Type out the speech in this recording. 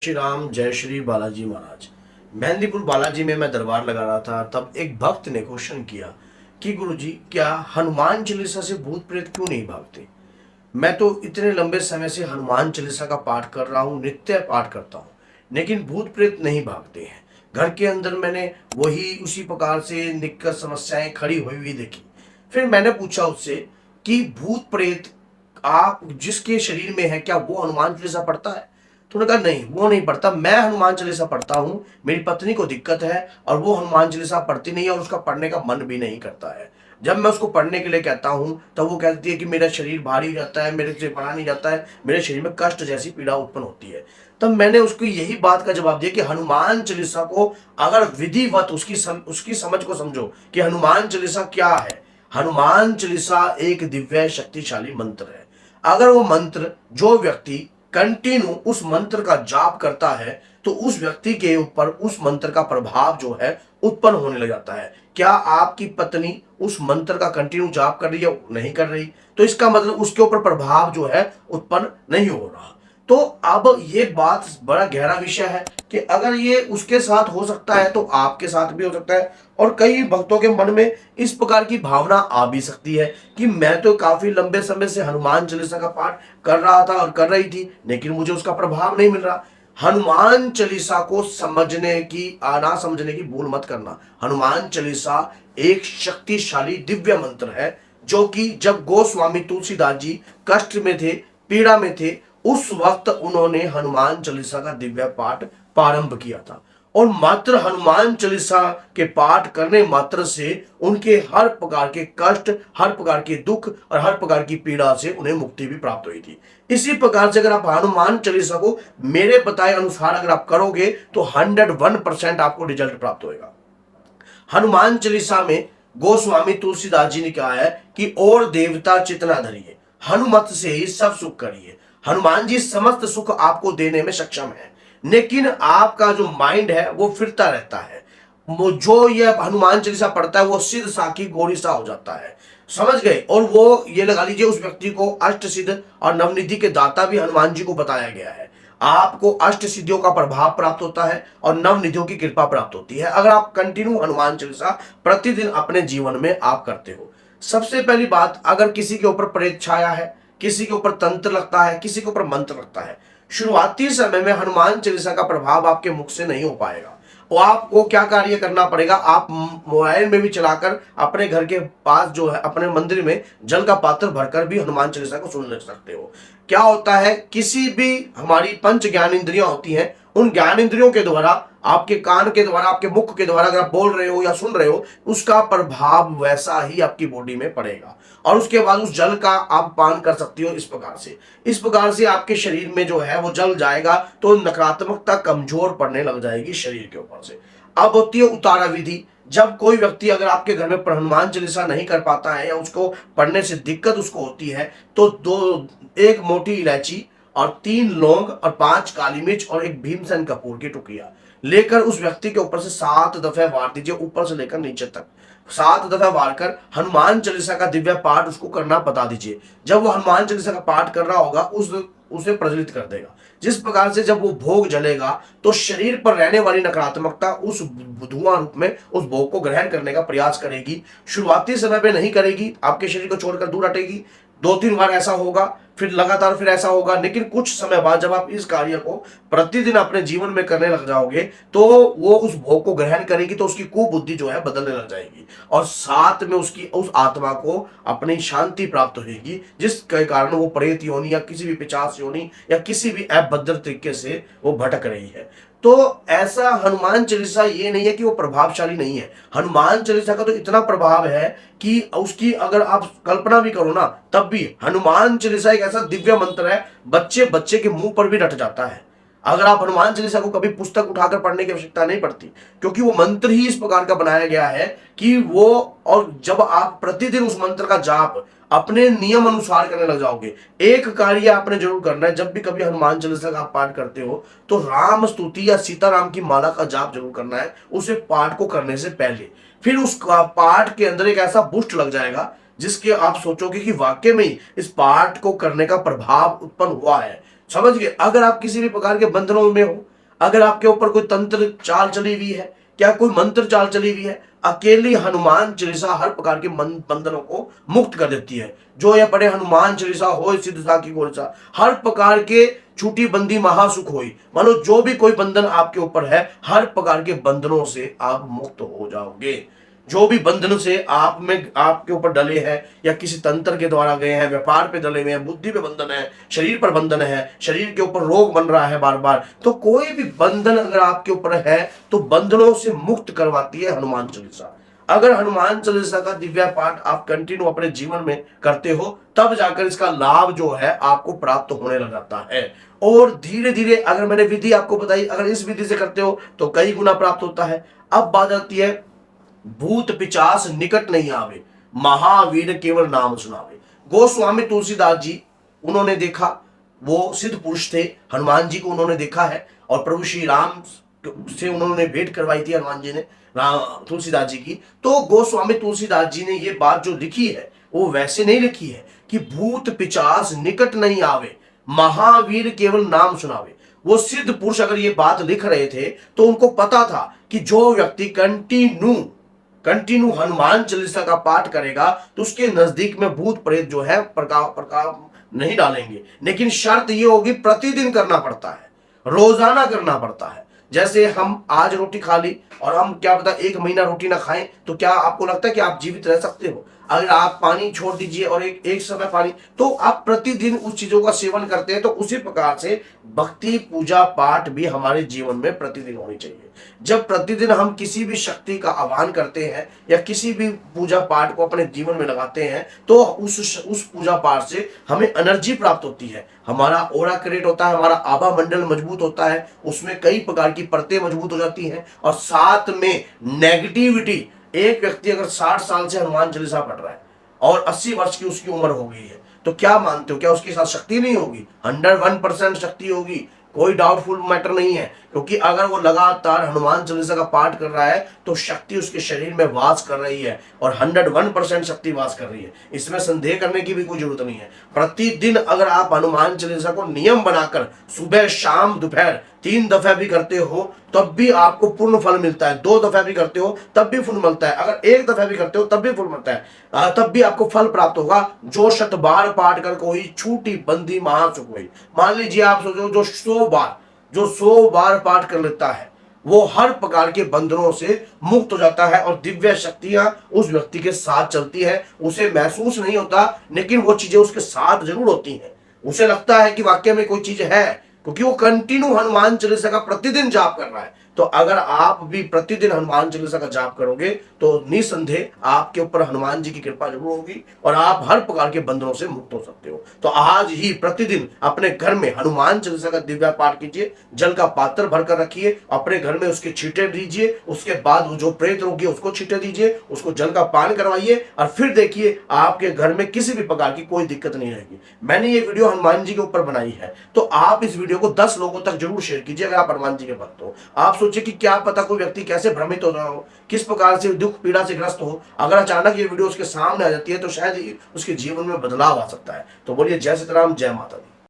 श्री राम, जय श्री बालाजी महाराज। मेहंदीपुर बालाजी में मैं दरबार लगा रहा था, तब एक भक्त ने क्वेश्चन किया कि गुरुजी, क्या हनुमान चालीसा से भूत प्रेत क्यों नहीं भागते? मैं तो इतने लंबे समय से हनुमान चालीसा का पाठ कर रहा हूँ, नित्य पाठ करता हूँ, लेकिन भूत प्रेत नहीं भागते हैं। घर के अंदर मैंने वही उसी प्रकार से दिक्कत समस्याएं खड़ी हुई हुई देखी। फिर मैंने पूछा उससे कि भूत प्रेत आप जिसके शरीर में है, क्या वो हनुमान चालीसा पढ़ता है? तो उन्होंने कहा नहीं, वो नहीं पढ़ता, मैं हनुमान चालीसा पढ़ता हूँ। मेरी पत्नी को दिक्कत है और वो हनुमान चालीसा पढ़ती नहीं है और उसका पढ़ने का मन भी नहीं करता है। जब मैं उसको पढ़ने के लिए कहता हूँ तब वो कहती है कि मेरा शरीर भारी हो जाता है, मेरे से पढ़ा नहीं जाता है, मेरे शरीर में कष्ट जैसी पीड़ा उत्पन्न होती है। तब मैंने उसको यही बात का जवाब दिया कि हनुमान चालीसा को अगर विधिवत उसकी समझ को समझो कि हनुमान चालीसा क्या है। हनुमान चालीसा एक दिव्य शक्तिशाली मंत्र है। अगर वो मंत्र, जो व्यक्ति कंटिन्यू उस मंत्र का जाप करता है, तो उस व्यक्ति के ऊपर उस मंत्र का प्रभाव जो है उत्पन्न होने लग जाता है। क्या आपकी पत्नी उस मंत्र का कंटिन्यू जाप कर रही है? नहीं कर रही, तो इसका मतलब उसके ऊपर प्रभाव जो है उत्पन्न नहीं हो रहा। तो अब ये बात बड़ा गहरा विषय है कि अगर ये उसके साथ हो सकता है तो आपके साथ भी हो सकता है। और कई भक्तों के मन में इस प्रकार की भावना आ भी सकती है कि मैं तो काफी लंबे समय से हनुमान चालीसा का पाठ कर रहा था और कर रही थी, लेकिन मुझे उसका प्रभाव नहीं मिल रहा। हनुमान चालीसा को समझने की ना समझने की भूल मत करना। हनुमान चालीसा एक शक्तिशाली दिव्य मंत्र है, जो कि जब गोस्वामी तुलसीदास जी कष्ट में थे, पीड़ा में थे, उस वक्त उन्होंने हनुमान चालीसा का दिव्य पाठ प्रारंभ किया था। और मात्र हनुमान चालीसा के पाठ करने मात्र से उनके हर प्रकार के कष्ट, हर प्रकार के दुख और हर प्रकार की पीड़ा से उन्हें मुक्ति भी प्राप्त हुई थी। इसी प्रकार से अगर आप हनुमान चालीसा को मेरे बताए अनुसार अगर आप करोगे तो 101% आपको रिजल्ट प्राप्त होगा। हनुमान चालीसा में गोस्वामी तुलसीदास जी ने कहा है कि और देवता चितना धरिए, हनुमत से ही सब सुख करिए। हनुमान जी समस्त सुख आपको देने में सक्षम है, लेकिन आपका जो माइंड है वो फिरता रहता है। वो जो ये हनुमान चालीसा पढ़ता है वो सिद्ध साखी गौरी सा हो जाता है, समझ गए? और वो ये लगा लीजिए उस व्यक्ति को अष्ट सिद्ध और नवनिधि के दाता भी हनुमान जी को बताया गया है। आपको अष्ट सिद्धियों का प्रभाव प्राप्त होता है और नव निधियों की कृपा प्राप्त होती है अगर आप कंटिन्यू हनुमान चालीसा प्रतिदिन अपने जीवन में आप करते हो। सबसे पहली बात, अगर किसी के ऊपर प्रेत छाया है, किसी के ऊपर तंत्र लगता है, किसी के ऊपर मंत्र लगता है, शुरुआती समय में हनुमान चालीसा का प्रभाव आपके मुख से नहीं हो पाएगा। और आपको क्या कार्य करना पड़ेगा, आप मोबाइल में भी चलाकर अपने घर के पास जो है अपने मंदिर में जल का पात्र भरकर भी हनुमान चालीसा को सुन सकते हो। क्या होता है, किसी भी हमारी पंच ज्ञान इंद्रियां होती हैं, उन ज्ञान इंद्रियों के द्वारा, आपके कान के द्वारा, आपके मुख के द्वारा अगर आप बोल रहे हो या सुन रहे हो, उसका प्रभाव वैसा ही आपकी बॉडी में पड़ेगा और उसके बाद उस जल का आप पान कर सकती हो। इस प्रकार से आपके शरीर में जो है वो जल जाएगा, तो नकारात्मकता कमजोर पड़ने लग जाएगी शरीर के ऊपर से। अब होती है उतारा विधि। जब कोई व्यक्ति अगर आपके घर में हनुमान चालीसा नहीं कर पाता है या उसको पढ़ने से दिक्कत उसको होती है, तो एक मोटी इलायची और 3 लौंग और 5 काली मिर्च और एक भीमसेन कपूर की टुकड़ियां लेकर उस व्यक्ति के ऊपर से 7 दफे वार दीजिए, ऊपर से लेकर नीचे तक 7 दफे वार कर हनुमान चालीसा का दिव्य पाठ उसको करना बता दीजिए। जब वो हनुमान चालीसा का पाठ कर रहा होगा उसे प्रज्वलित कर देगा। जिस प्रकार से जब वो भोग जलेगा तो शरीर पर रहने वाली नकारात्मकता उस धुआं रूप में उस भोग को ग्रहण करने का प्रयास करेगी। शुरुआती समय पे नहीं करेगी, आपके शरीर को छोड़कर दूर हटेगी। 2-3 बार ऐसा होगा, फिर लगातार फिर ऐसा होगा, लेकिन कुछ समय बाद जब आप इस कार्य को प्रतिदिन अपने जीवन में करने लग जाओगे तो वो उस भोग को ग्रहण करेगी, तो उसकी कुबुद्धि जो है बदलने लग जाएगी और साथ में उसकी उस आत्मा को अपनी शांति प्राप्त होगी, जिसके कारण वो प्रेत योनि या किसी भी पिशाच योनि या किसी भी अभद्र तरीके से वो भटक रही है। तो ऐसा हनुमान चालीसा ये नहीं है कि वो प्रभावशाली नहीं है। हनुमान चालीसा का तो इतना प्रभाव है कि उसकी अगर आप कल्पना भी करो ना, तब भी हनुमान चालीसा एक ऐसा दिव्य मंत्र है, बच्चे बच्चे के मुंह पर भी रट जाता है। अगर आप हनुमान चालीसा को कभी पुस्तक उठाकर पढ़ने की आवश्यकता नहीं पड़ती, क्योंकि वो मंत्र ही इस प्रकार का बनाया गया है कि वो, और जब आप प्रतिदिन उस मंत्र का जाप अपने नियम अनुसार करने लग जाओगे। एक कार्य आपने जरूर करना है, जब भी कभी हनुमान चालीसा का आप पाठ करते हो तो राम स्तुति या सीताराम की माला का जाप जरूर करना है उसे पाठ को करने से पहले। फिर उस पाठ के अंदर एक ऐसा बूस्ट लग जाएगा जिसके आप सोचोगे कि वाकई में इस पाठ को करने का प्रभाव उत्पन्न हुआ है। समझ गए? अगर आप किसी भी प्रकार के बंधनों में हो, अगर आपके ऊपर कोई तंत्र चाल चली हुई है, क्या कोई मंत्र चाल चली हुई है, अकेली हनुमान चालीसा हर प्रकार के बंधनों को मुक्त कर देती है। जो ये पढ़े हनुमान चालीसा हो सिद्ध साखी गोरसा, हर प्रकार के छूटी बंदी महासुख होई। मानो जो भी कोई बंधन आपके ऊपर है, हर प्रकार के बंधनों से आप मुक्त हो जाओगे। जो भी बंधन से आप में आपके ऊपर डले हैं, या किसी तंत्र के द्वारा गए हैं, व्यापार पे डले हुए हैं, बुद्धि पे बंधन है, शरीर पर बंधन है, शरीर के ऊपर रोग बन रहा है बार बार, तो कोई भी बंधन अगर आपके ऊपर है तो बंधनों से मुक्त करवाती है हनुमान चालीसा। अगर हनुमान चालीसा का दिव्य पाठ आप कंटिन्यू अपने जीवन में करते हो, तब जाकर इसका लाभ जो है आपको प्राप्त होने लग जाता है। और धीरे धीरे, अगर मैंने विधि आपको बताई, अगर इस विधि से करते हो तो कई गुना प्राप्त होता है। अब बात आती है भूत पिचास निकट नहीं आवे, महावीर केवल नाम सुनावे। गोस्वामी तुलसीदास जी, उन्होंने देखा, वो सिद्ध पुरुष थे, हनुमान जी को उन्होंने देखा है, और प्रभु श्री राम से उन्होंने भेंट करवाई थी हनुमान जी ने तुलसीदास जी की। तो गोस्वामी तुलसीदास जी ने ये बात जो लिखी है वो वैसे नहीं लिखी है कि भूत पिचास निकट नहीं आवे, महावीर केवल नाम सुनावे। वो सिद्ध पुरुष अगर ये बात लिख रहे थे तो उनको पता था कि जो व्यक्ति कंटिन्यू हनुमान चालीसा का पाठ करेगा तो उसके नजदीक में भूत प्रेत जो है प्रकार नहीं डालेंगे। लेकिन शर्त ये होगी, प्रतिदिन करना पड़ता है, रोजाना करना पड़ता है। जैसे हम आज रोटी खा ली और हम क्या पता 1 महीना रोटी ना खाएं, तो क्या आपको लगता है कि आप जीवित रह सकते हो? अगर आप पानी छोड़ दीजिए और एक समय पानी, तो आप प्रतिदिन उस चीजों का सेवन करते हैं। तो उसी प्रकार से भक्ति पूजा पाठ भी हमारे जीवन में प्रतिदिन होनी चाहिए। जब प्रतिदिन हम किसी भी शक्ति का आह्वान करते हैं या किसी भी पूजा पाठ को अपने जीवन में लगाते हैं, तो उस पूजा पाठ से हमें एनर्जी प्राप्त होती है, हमारा ओरा क्रिएट होता है, हमारा आभा मंडल मजबूत होता है, उसमें कई प्रकार की परतें मजबूत हो जाती हैं, और साथ में नेगेटिविटी। एक व्यक्ति अगर 60 साल से हनुमान चालीसा पढ़ रहा है और 80 वर्ष की उसकी उम्र हो गई है, तो क्या मानते हो, क्या उसके साथ शक्ति नहीं होगी? 101% शक्ति होगी, कोई डाउटफुल मैटर नहीं है। क्योंकि अगर वो लगातार हनुमान चालीसा का पाठ कर रहा है तो शक्ति उसके शरीर में वास कर रही है, और 101% शक्ति वास कर रही है। इसमें संदेह करने की भी कोई जरूरत नहीं है। प्रतिदिन अगर आप हनुमान चालीसा को नियम बनाकर सुबह शाम दोपहर 3 दफे भी करते हो तब भी आपको पूर्ण फल मिलता है। 2 दफे भी करते हो तब भी फल मिलता है। अगर 1 दफे भी करते हो तब भी फल मिलता है, तब भी आपको फल प्राप्त होगा। जो 100 बार पाठ कर कोई छूटी बंदी महासुख हुई। मान लीजिए आप सोचो जो 100 बार पाठ कर लेता है, वो हर प्रकार के बंधनों से मुक्त हो जाता है, और दिव्य शक्तियां उस व्यक्ति के साथ चलती है। उसे महसूस नहीं होता, लेकिन वो चीजें उसके साथ जरूर होती हैं। उसे लगता है कि वाकई में कोई चीज है, क्योंकि वो कंटिन्यू हनुमान चालीसा का प्रतिदिन जाप कर रहा है। तो अगर आप भी प्रतिदिन हनुमान चालीसा का जाप करोगे तो निसंदेह आपके ऊपर हनुमान जी की कृपा जरूर होगी, और आप हर प्रकार के बंधनों से मुक्त हो सकते हो। तो आज ही प्रतिदिन अपने घर में हनुमान चालीसा का दिव्य पाठ कीजिए, जल का पात्र भरकर रखिए, अपने घर में उसके छींटे दीजिए, उसके बाद वो जो प्रेत रोगी है उसको छींटे दीजिए, उसको जल का पान करवाइए, और फिर देखिए आपके घर में किसी भी प्रकार की कोई दिक्कत नहीं रहेगी। मैंने ये वीडियो हनुमान जी के ऊपर बनाई है, तो आप इस वीडियो को 10 लोगों तक जरूर शेयर कीजिए। अगर आप हनुमान जी के भक्त हो, आप सोचिए कि क्या पता कोई व्यक्ति कैसे भ्रमित हो रहा हो, किस प्रकार से दुख पीड़ा से ग्रस्त हो, अगर अचानक ये वीडियो उसके सामने आ जाती है तो शायद उसके जीवन में बदलाव आ सकता है। तो बोलिए जय सीता राम, जय माता दी।